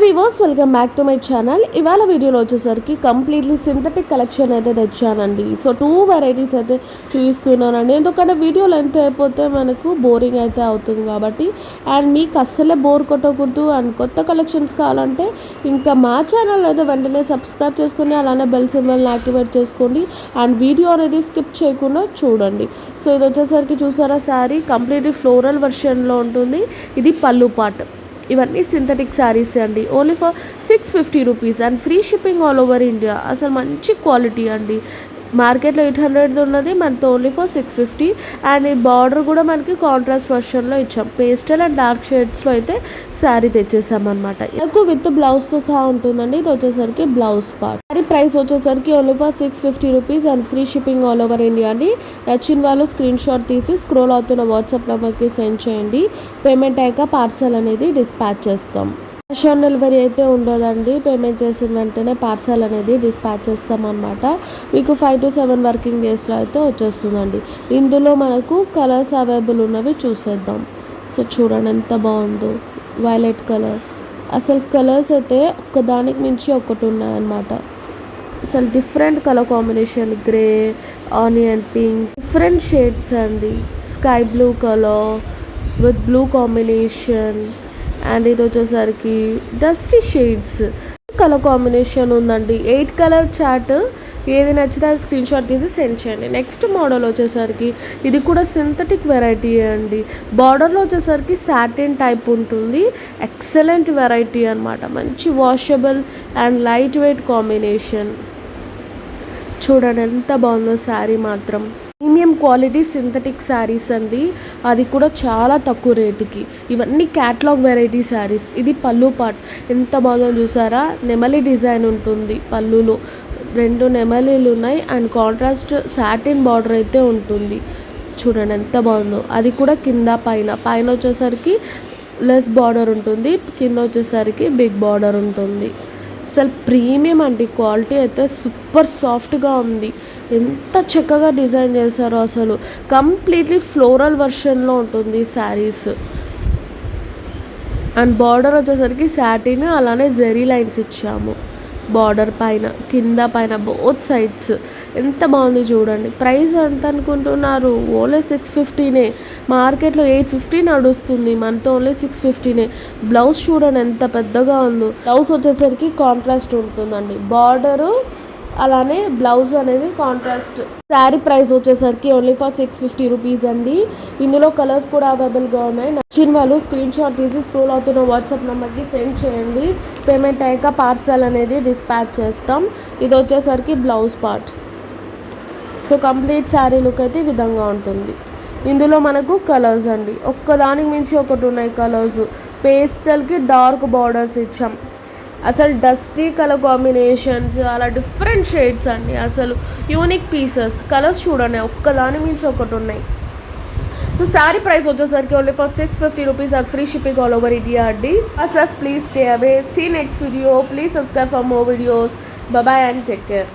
Weavers welcome back to my channel. ఇవాళ వీడియోలో వచ్చేసరికి కంప్లీట్లీ సింథటిక్ కలెక్షన్ అయితే తెచ్చానండి. సో 2 వెరైటీస్ అయితే చూపిస్తున్నానండి. ఎందుకంటే వీడియో లెంత్ అయిపోతే మనకు బోరింగ్ అయితే అవుతుంది కాబట్టి, అండ్ మీకు అస్సలే బోర్ కొట్టకూడదు అండ్ కొత్త కలెక్షన్స్ కావాలంటే ఇంకా మా ఛానల్ అయితే వెంటనే సబ్స్క్రైబ్ చేసుకుని అలానే బెల్ సింబల్ని యాక్టివేట్ చేసుకోండి అండ్ వీడియో అనేది స్కిప్ చేయకుండా చూడండి. సో ఇది వచ్చేసరికి చూసారా, శారీ కంప్లీట్లీ ఫ్లోరల్ వెర్షన్లో ఉంటుంది. ఇది పళ్ళు పార్ట్. ఇవన్నీ సింథటిక్ శారీస్ అండి. Only for 650 rupees and free shipping all over India. అసలు మంచి క్వాలిటీ అండి. మార్కెట్లో 800 ఉన్నది, మనతో ఓన్లీ ఫర్ 650. అండ్ ఈ బార్డర్ కూడా మనకి కాంట్రాస్ట్ వర్షన్లో ఇచ్చాం. పేస్టల్ అండ్ డార్క్ షేడ్స్లో అయితే శారీ తెచ్చేసామన్నమాట. నాకు విత్ బ్లౌజ్తో సహా ఉంటుందండి. ఇది వచ్చేసరికి బ్లౌజ్ పార్ట్. శారీ ప్రైస్ వచ్చేసరికి only for 650 rupees and free shipping all over India అండి. నచ్చిన వాళ్ళు స్క్రీన్ షాట్ తీసి స్క్రోల్ అవుతున్న వాట్సాప్ నెంబర్కి సెండ్ చేయండి. పేమెంట్ అయ్యాక పార్సల్ అనేది డిస్పాచ్ చేస్తాం. క్యాష్ ఆన్ డెలివరీ అయితే ఉండదండి. పేమెంట్ చేసిన వెంటనే పార్సల్ అనేది డిస్పాచ్ చేస్తామన్నమాట. మీకు 5 to 7 వర్కింగ్ డేస్లో అయితే వచ్చేస్తుందండి. ఇందులో మనకు కలర్స్ అవైలబుల్ ఉన్నవి చూసేద్దాం. సో చూడండి ఎంత బాగుందో, వైలెట్ కలర్. అసలు కలర్స్ అయితే ఒక్కదానికి మించి ఒకటి ఉన్నాయన్నమాట. అసలు different colour combination, grey, onion pink, different shades అండి. Sky blue colour with blue combination and ఇది వచ్చేసరికి డస్టీ షేడ్స్ కలర్ కాంబినేషన్ ఉందండి. 8 కలర్ చార్ట్. ఏది నచ్చితే అది స్క్రీన్ షాట్ తీసి సెండ్ చేయండి. నెక్స్ట్ మోడల్ వచ్చేసరికి ఇది కూడా సింథటిక్ వెరైటీ అండి. బార్డర్లో వచ్చేసరికి సాటిన్ టైప్ ఉంటుంది. ఎక్సలెంట్ వెరైటీ అనమాట. మంచి washable and light weight combination. చూడండి ఎంత బాగుందో శారీ మాత్రం. ప్రీమియం క్వాలిటీ సింథటిక్ శారీస్ అండి. అది కూడా చాలా తక్కువ రేటుకి. ఇవన్నీ క్యాటలాగ్ వెరైటీ శారీస్. ఇది పళ్ళు పార్ట్. ఎంత బాగుందో చూసారా, నెమలి డిజైన్ ఉంటుంది పళ్ళులో. 2 నెమలీలు ఉన్నాయి అండ్ కాంట్రాస్ట్ సాటిన్ బార్డర్ అయితే ఉంటుంది. చూడండి ఎంత బాగుందో. అది కూడా కింద పైన వచ్చేసరికి లెస్ బార్డర్ ఉంటుంది, కింద వచ్చేసరికి బిగ్ బార్డర్ ఉంటుంది. అసలు ప్రీమియం అండి. క్వాలిటీ అయితే సూపర్ సాఫ్ట్గా ఉంది. ఎంత చక్కగా డిజైన్ చేశారో అసలు. కంప్లీట్లీ ఫ్లోరల్ వర్షన్లో ఉంటుంది శారీస్. అండ్ బార్డర్ వచ్చేసరికి సాటిన్, అలానే జెరీ లైన్స్ ఇచ్చాము బార్డర్ పైన, కింద పైన బోత్ సైడ్స్. ఎంత బాగుంది చూడండి. ప్రైస్ ఎంత అనుకుంటున్నారు? ఓన్లీ 650నే. మార్కెట్లో 850 నడుస్తుంది, మనతో ఓన్లీ 650నే. బ్లౌజ్ చూడండి ఎంత పెద్దగా ఉందో. బ్లౌజ్ వచ్చేసరికి కాంట్రాస్ట్ ఉంటుందండి. బార్డరు అలానే బ్లౌజ్ అనేది కాంట్రాస్ట్. శారీ ప్రైస్ వచ్చేసరికి ఓన్లీ ఫర్ 650 రూపీస్ అండి. ఇందులో కలర్స్ కూడా అవైలబుల్గా ఉన్నాయి. నచ్చిన వాళ్ళు స్క్రీన్ షాట్ తీసి స్క్రోల్ అవుతున్న వాట్సాప్ నెంబర్కి సెండ్ చేయండి. పేమెంట్ అయ్యాక పార్సల్ అనేది డిస్పాచ్ చేస్తాం. ఇది వచ్చేసరికి blouse part. So complete sari look అయితే ఈ విధంగా ఉంటుంది. ఇందులో మనకు కలర్స్ అండి, ఒక్కదానికి మించి ఒకటి ఉన్నాయి కలర్స్. పేస్టల్కి డార్క్ బార్డర్స్ ఇచ్చాం. అసలు డస్టీ కలర్ కాంబినేషన్స్, అలా డిఫరెంట్ షేడ్స్ అండి. అసలు యూనిక్ పీసెస్. కలర్స్ చూడండి ఒక్కదాని మించి ఒకటి ఉన్నాయి. సో శారీ ప్రైస్ వచ్చేసరికి only for 650 rupees and free shipping all over India అండి. Please stay away. See next video. Please subscribe for more videos. Bye and take care.